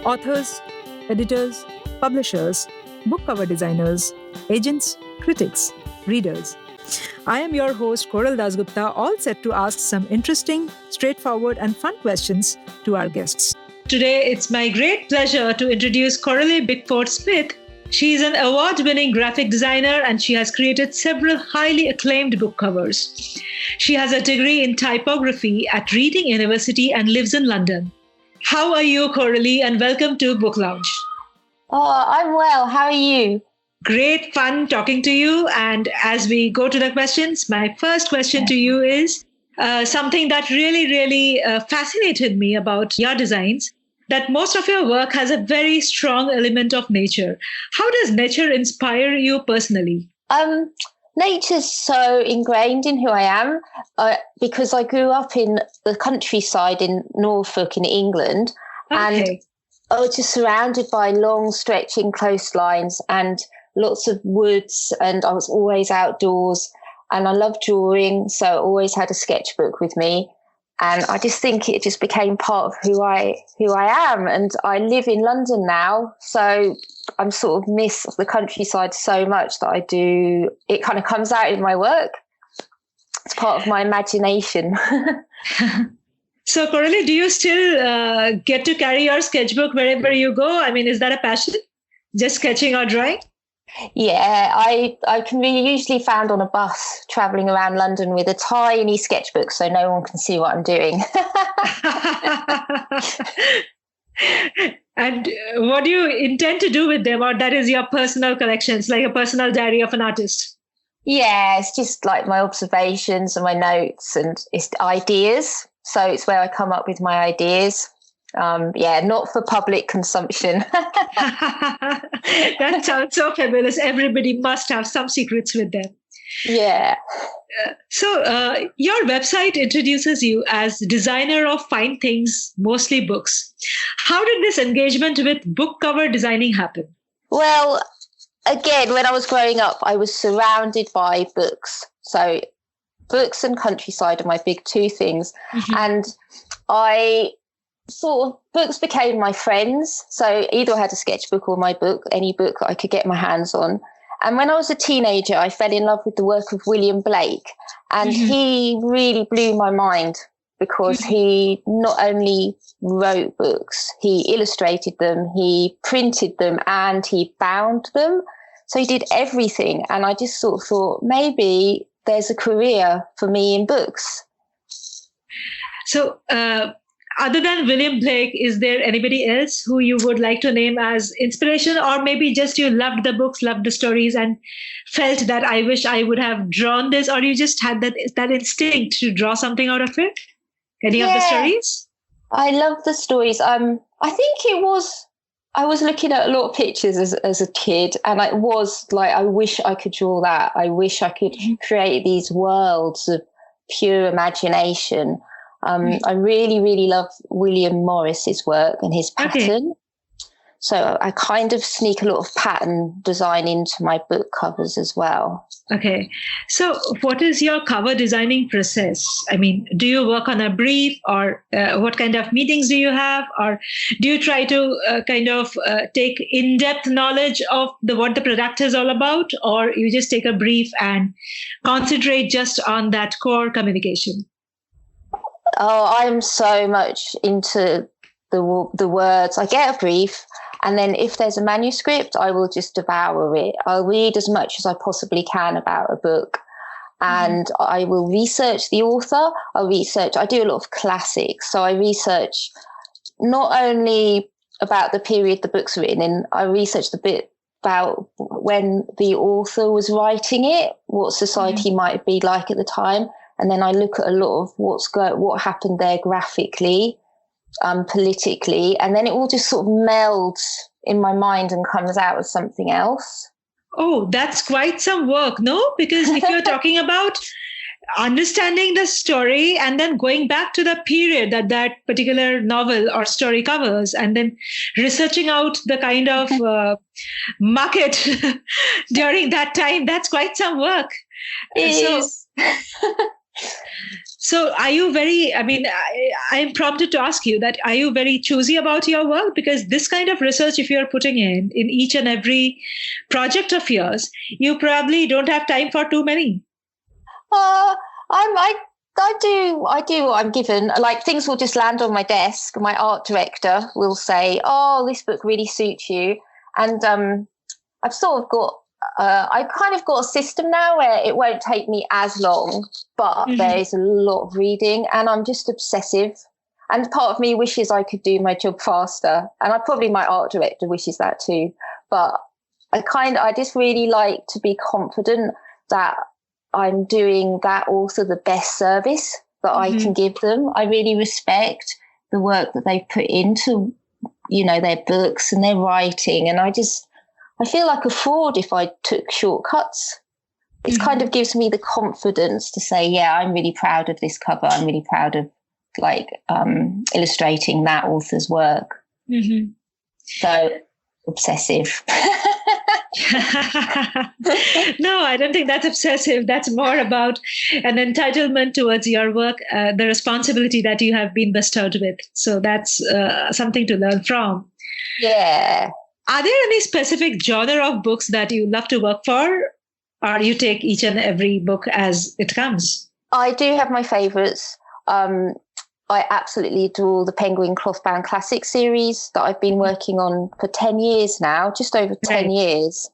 authors, editors, publishers, book cover designers, agents, critics, readers. I am your host, Coralie Dasgupta, all set to ask some interesting, straightforward, and fun questions to our guests. Today, it's my great pleasure to introduce Coralie Bickford-Smith. She is an award-winning graphic designer and she has created several highly acclaimed book covers. She has a degree in typography at Reading University and lives in London. How are you, Coralie, and welcome to Book Lounge. Oh, I'm well. How are you? Great fun talking to you. And as we go to the questions, my first question to you is something that really fascinated me about your designs, that most of your work has a very strong element of nature. How does nature inspire you personally? Nature's so ingrained in who I am because I grew up in the countryside in Norfolk in England. Okay. And I was just surrounded by long stretching coastlines and lots of woods, and I was always outdoors, and I love drawing, so I always had a sketchbook with me. And I just think it just became part of who I am. And I live in London now, so I'm sort of miss the countryside so much that it kind of comes out in my work. It's part of my imagination. So, Coralie, do you still get to carry your sketchbook wherever you go? I mean, is that a passion? Just sketching or drawing? Yeah, I can be usually found on a bus travelling around London with a tiny sketchbook so no one can see what I'm doing. And what do you intend to do with them? Or that is your personal collections, like a personal diary of an artist? Yeah, it's just like my observations and my notes, and it's ideas. So it's where I come up with my ideas. Not for public consumption. That sounds so fabulous. Everybody must have some secrets with them. Yeah. So your website introduces you as designer of fine things, mostly books. How did this engagement with book cover designing happen? Well, again, when I was growing up, I was surrounded by books. So books and countryside are my big two things. Mm-hmm. And books became my friends. So either I had a sketchbook or my book, any book that I could get my hands on. And when I was a teenager, I fell in love with the work of William Blake. And mm-hmm. he really blew my mind because mm-hmm. he not only wrote books, he illustrated them, he printed them, and he bound them. So he did everything. And I just sort of thought, maybe there's a career for me in books. So, other than William Blake, is there anybody else who you would like to name as inspiration, or maybe just you loved the books, loved the stories, and felt that I wish I would have drawn this, or you just had that instinct to draw something out of it? Any of the stories? I love the stories. I think I was looking at a lot of pictures as a kid, and it was like, I wish I could draw that. I wish I could create these worlds of pure imagination. I really love William Morris's work and his pattern. Okay. So I kind of sneak a lot of pattern design into my book covers as well. Okay. So what is your cover designing process? I mean, do you work on a brief, or what kind of meetings do you have? Or do you try to take in-depth knowledge of what the product is all about? Or you just take a brief and concentrate just on that core communication? Oh, I'm so much into the words. I get a brief, and then if there's a manuscript, I will just devour it. I'll read as much as I possibly can about a book, and I will research the author. I do a lot of classics. So I research not only about the period the book's written in, I research the bit about when the author was writing it, what society might be like at the time. And then I look at a lot of what happened there graphically, politically, and then it all just sort of melds in my mind and comes out as something else. Oh, that's quite some work, no? Because if you're talking about understanding the story and then going back to the period that particular novel or story covers, and then researching out the kind of market during that time, that's quite some work. It is. So are you very, I'm prompted to ask you that, are you very choosy about your work? Because this kind of research, if you're putting in each and every project of yours, you probably don't have time for too many. I do what I'm given. Like, things will just land on my desk. My art director will say, "Oh, this book really suits you," and I've sort of got. I've kind of got a system now where it won't take me as long, but there is a lot of reading, and I'm just obsessive. And part of me wishes I could do my job faster, and my art director wishes that too. But I just really like to be confident that I'm doing that author the best service that I can give them. I really respect the work that they put into, their books and their writing. And I feel like a fraud if I took shortcuts. It kind of gives me the confidence to say, yeah, I'm really proud of this cover. I'm really proud of illustrating that author's work. So obsessive. No, I don't think that's obsessive. That's more about an entitlement towards your work, the responsibility that you have been bestowed with. So that's something to learn from. Yeah. Are there any specific genre of books that you love to work for, or you take each and every book as it comes? I do have my favourites. I absolutely adore the Penguin Clothbound Classic series that I've been working on for 10 years now, just over 10 years.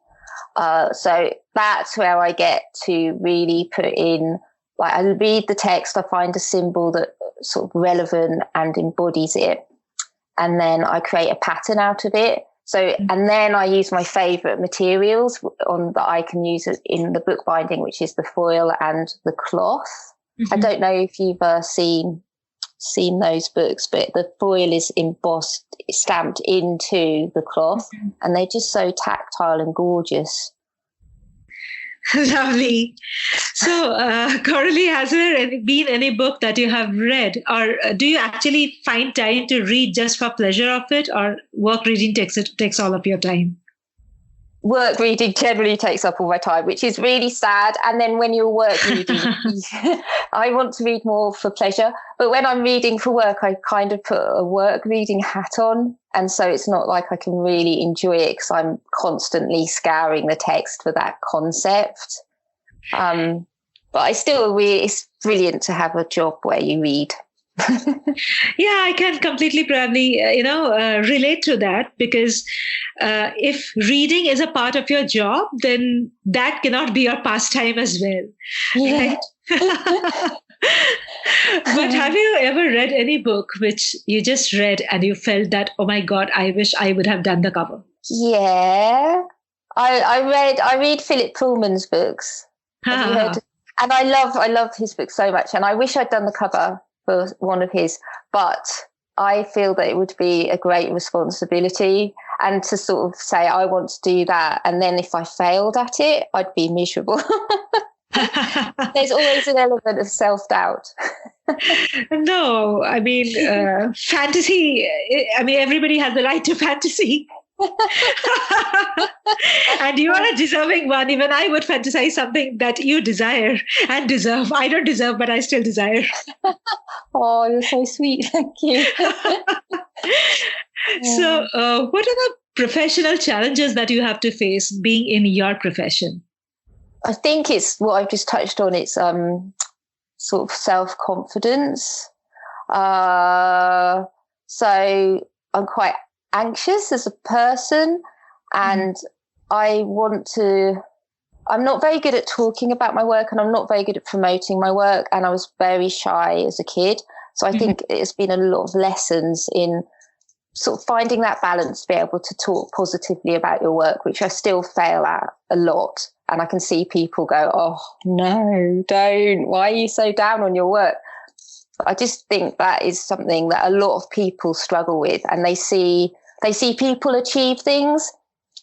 So that's where I get to really put in, I read the text, I find a symbol that sort of relevant and embodies it. And then I create a pattern out of it. So, and then I use my favourite materials that I can use in the book binding, which is the foil and the cloth. I don't know if you've seen those books, but the foil is embossed, stamped into the cloth, and they're just so tactile and gorgeous. Lovely. So, Coralie, has there been any book that you have read, or do you actually find time to read just for pleasure of it, or work reading takes all of your time? Work reading generally takes up all my time, which is really sad. And then when you're work reading, I want to read more for pleasure. But when I'm reading for work, I kind of put a work reading hat on. And so it's not like I can really enjoy it because I'm constantly scouring the text for that concept. But it's brilliant to have a job where you read. Yeah, I can completely probably, relate to that, because if reading is a part of your job, then that cannot be your pastime as well. Yeah. Right? But have you ever read any book which you just read and you felt that, oh my God, I wish I would have done the cover? Yeah. I read Philip Pullman's books. Have you heard? And I love his books so much. And I wish I'd done the cover for one of his, but I feel that it would be a great responsibility, and to sort of say I want to do that, and then if I failed at it, I'd be miserable. There's always an element of self-doubt. No, fantasy, everybody has the right to fantasy. And you are a deserving one. Even I would fantasize something that you desire and deserve. I don't deserve, but I still desire. Oh, you're so sweet. Thank you. So, what are the professional challenges that you have to face being in your profession? I think it's what I've just touched on. It's sort of self-confidence. So I'm quite anxious as a person, and I'm not very good at talking about my work, and I'm not very good at promoting my work, and I was very shy as a kid. So I think it's been a lot of lessons in sort of finding that balance to be able to talk positively about your work, which I still fail at a lot. And I can see people go, oh, no, don't. Why are you so down on your work? But I just think that is something that a lot of people struggle with, and they see people achieve things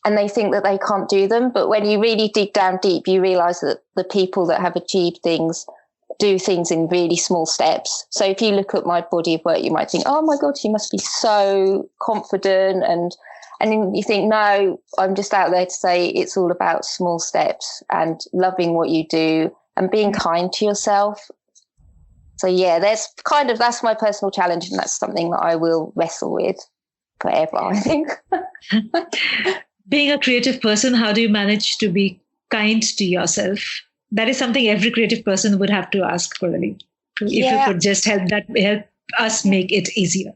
and they think that they can't do them. But when you really dig down deep, you realize that the people that have achieved things do things in really small steps. So if you look at my body of work, you might think, oh my God, she must be so confident. And then you think, no, I'm just out there to say it's all about small steps and loving what you do and being kind to yourself. So yeah, that's my personal challenge, and that's something that I will wrestle with forever, I think. Being a creative person, how do you manage to be kind to yourself? That is something every creative person would have to ask, Coralie. If you could just help us make it easier.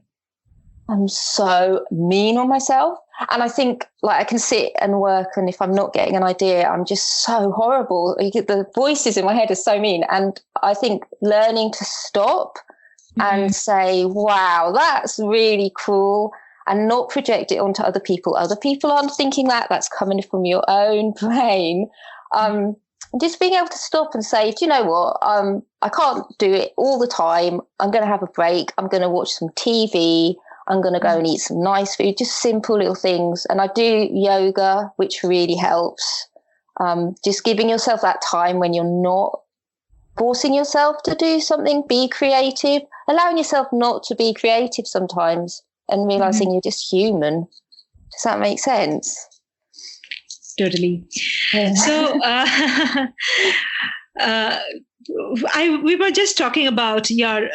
I'm so mean on myself. And I think like I can sit and work, and if I'm not getting an idea, I'm just so horrible. The voices in my head are so mean. And I think learning to stop and say, wow, that's really cool, and not project it onto other people. Other people aren't thinking that. That's coming from your own brain. Just being able to stop and say, do you know what? I can't do it all the time. I'm going to have a break. I'm going to watch some TV. I'm going to go and eat some nice food, just simple little things. And I do yoga, which really helps. Just giving yourself that time when you're not forcing yourself to do something, be creative, allowing yourself not to be creative sometimes, and realizing you're just human. Does that make sense? Totally. Yeah. So we were just talking about your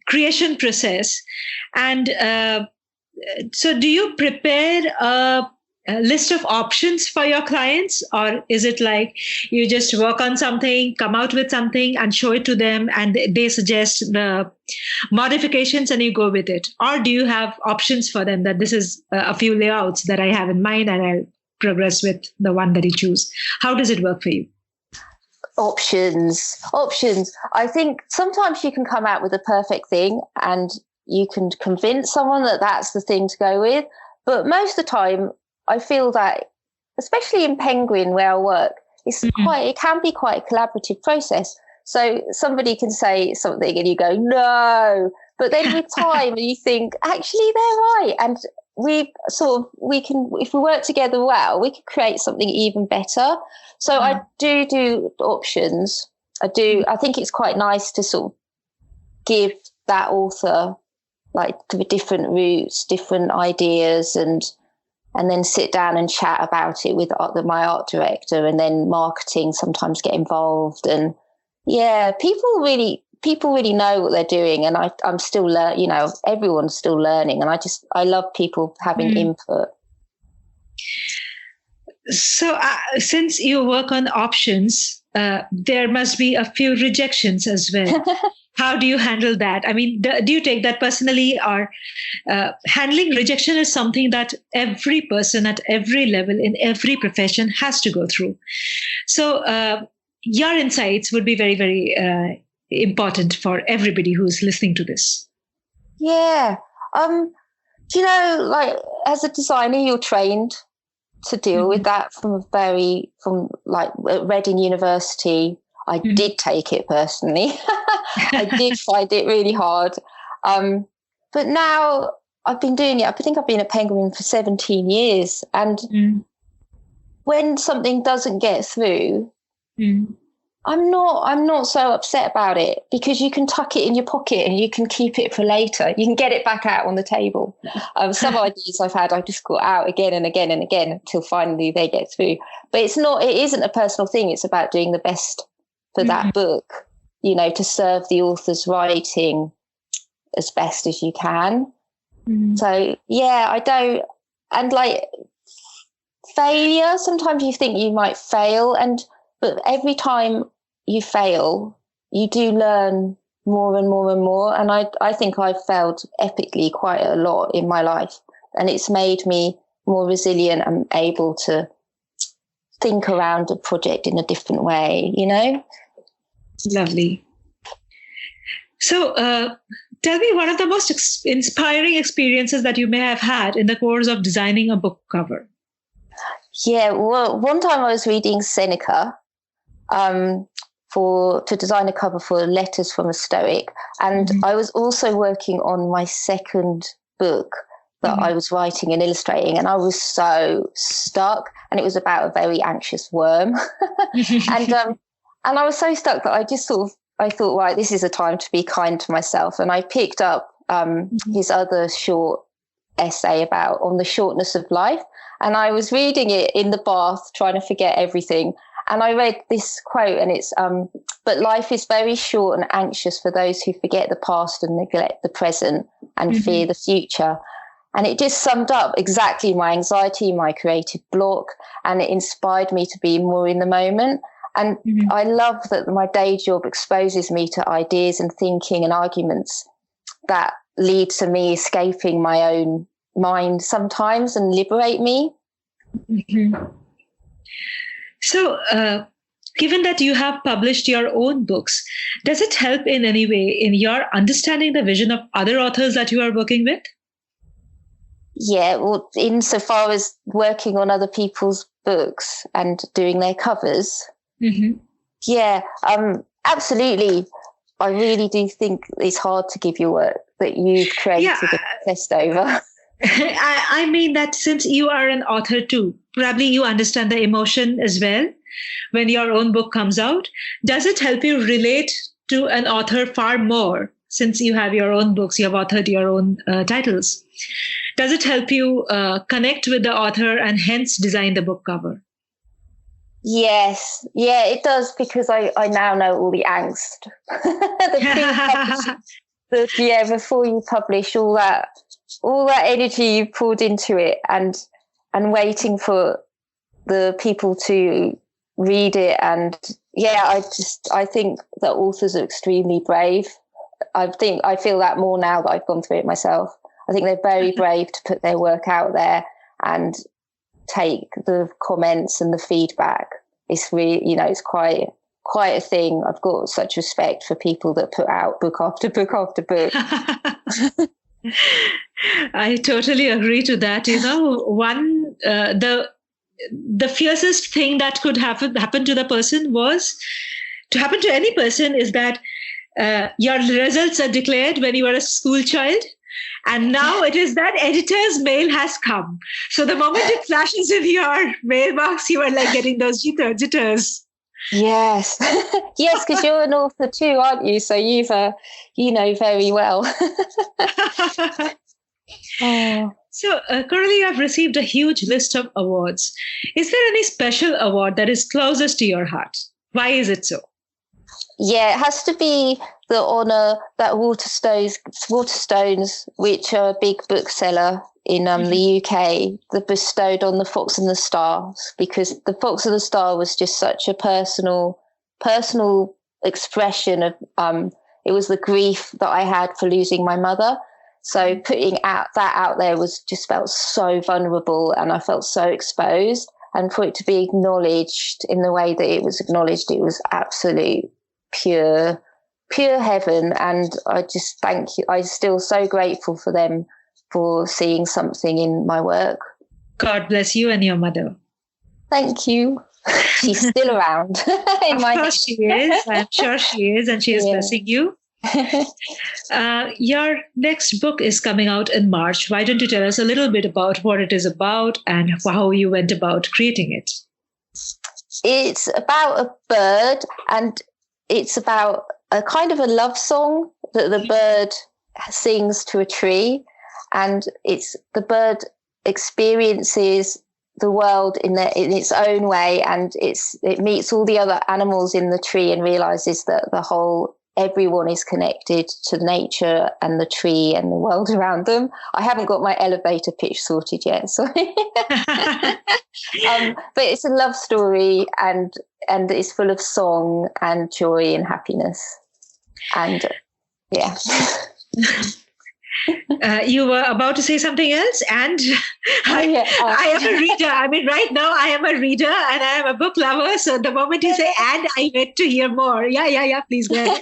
creation process. And so do you prepare a list of options for your clients, or is it like you just work on something, come out with something and show it to them, and they suggest the modifications and you go with it? Or do you have options for them that this is a few layouts that I have in mind and I'll progress with the one that you choose? How does it work for you? Options. I think sometimes you can come out with a perfect thing and you can convince someone that that's the thing to go with. But most of the time, I feel that, especially in Penguin where I work, it can be quite a collaborative process. So somebody can say something and you go, no. But then with time, you think, actually, they're right. And we can, if we work together well, we can create something even better. So I do options. I think it's quite nice to sort of give that author like the different routes, different ideas, and then sit down and chat about it with my art director, and then marketing sometimes get involved. And yeah, people really know what they're doing, and I'm still everyone's still learning, and I love people having input. So since you work on options, there must be a few rejections as well. How do you handle that? I mean, do you take that personally, or handling rejection is something that every person at every level in every profession has to go through? So your insights would be very, very important for everybody who's listening to this. Yeah. Like as a designer, you're trained to deal with that from at Reading University. I did take it personally. I did find it really hard. But now I've been doing it. I think I've been at Penguin for 17 years. And when something doesn't get through, I'm not so upset about it, because you can tuck it in your pocket and you can keep it for later. You can get it back out on the table. Some ideas I've had, I've just got out again and again and again until finally they get through. But it isn't a personal thing. It's about doing the best for that book, to serve the author's writing as best as you can. So yeah, I don't, and like failure, sometimes you think you might fail, but every time you fail, you do learn more and more and more. And I think I've failed epically quite a lot in my life, and it's made me more resilient and able to think around a project in a different way, Lovely. So tell me one of the most inspiring experiences that you may have had in the course of designing a book cover. Yeah, well, one time I was reading Seneca to design a cover for Letters from a Stoic, and I was also working on my second book that I was writing and illustrating, and I was so stuck, and it was about a very anxious worm. And I was so stuck that I thought, right, this is a time to be kind to myself. And I picked up his other short essay on the shortness of life. And I was reading it in the bath, trying to forget everything. And I read this quote, and it's, but life is very short and anxious for those who forget the past and neglect the present and fear the future. And it just summed up exactly my anxiety, my creative block, and it inspired me to be more in the moment. And I love that my day job exposes me to ideas and thinking and arguments that lead to me escaping my own mind sometimes and liberate me. So, given that you have published your own books, does it help in any way in your understanding the vision of other authors that you are working with? Yeah, well, insofar as working on other people's books and doing their covers, yeah, absolutely. I really do think it's hard to give your work that you've created and obsessed over. I mean that since you are an author too, probably you understand the emotion as well when your own book comes out. Does it help you relate to an author far more since you have your own books, you have authored your own titles? Does it help you connect with the author and hence design the book cover? Yes, yeah, it does, because I now know all the angst. Before you publish, all that energy you poured into it, and waiting for the people to read it. And I think that authors are extremely brave. I feel that more now that I've gone through it myself. I think they're very brave to put their work out there and take the comments and the feedback. It's really, it's quite a thing. I've got such respect for people that put out book after book after book. I totally agree to that. One the fiercest thing that could happen to the person to happen to any person is that your results are declared when you were a school child. And now it is that editor's mail has come. So the moment it flashes in your mailbox, you are like getting those jitters. Yes. Yes, because you're an author too, aren't you? So you've, you know very well. So, Coralie, you have received a huge list of awards. Is there any special award that is closest to your heart? Why is it so? Yeah, it has to be the honour that Waterstones, which are a big bookseller in the UK, that bestowed on The Fox and the Star, because The Fox and the Star was just such a personal expression of it was the grief that I had for losing my mother. So putting that out there was just felt so vulnerable, and I felt so exposed. And for it to be acknowledged in the way that it was acknowledged, it was absolute pure heaven. And I just thank you. I'm still so grateful for them for seeing something in my work. God bless you and your mother. Thank you. She's still around. Of course she is. I'm sure she is, and she is blessing you. Your next book is coming out in March. Why don't you tell us a little bit about what it is about and how you went about creating it? It's about a bird, and it's about a kind of a love song that the bird sings to a tree. And it's the bird experiences the world in its own way, and it meets all the other animals in the tree and realizes that everyone is connected to nature and the tree and the world around them. I haven't got my elevator pitch sorted yet, so but it's a love story, and it's full of song and joy and happiness. And yeah. You were about to say something else, and I am a reader. I mean, right now I am a reader and I am a book lover. So the moment you say "and," I wait to hear more. Yeah. Please go ahead.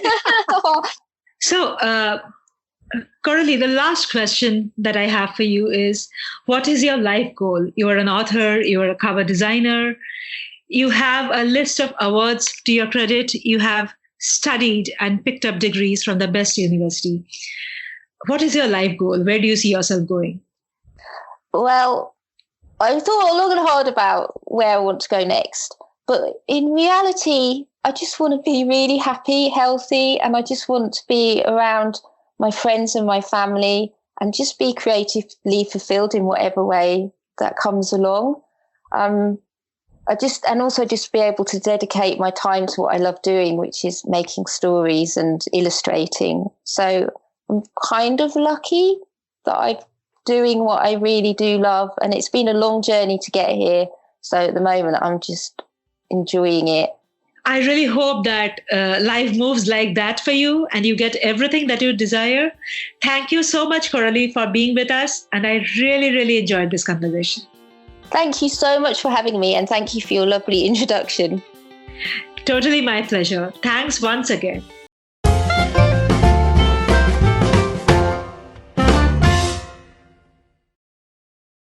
So, Coralie, the last question that I have for you is: what is your life goal? You are an author. You are a cover designer. You have a list of awards to your credit. You have studied and picked up degrees from the best university. What is your life goal? Where do you see yourself going? Well, I thought long and hard about where I want to go next. But in reality, I just want to be really happy, healthy, and I just want to be around my friends and my family and just be creatively fulfilled in whatever way that comes along. I and also just be able to dedicate my time to what I love doing, which is making stories and illustrating. So I'm kind of lucky that I'm doing what I really do love, and it's been a long journey to get here. So at the moment, I'm just enjoying it. I really hope that life moves like that for you and you get everything that you desire. Thank you so much, Coralie, for being with us. And I really, really enjoyed this conversation. Thank you so much for having me, and thank you for your lovely introduction. Totally my pleasure. Thanks once again.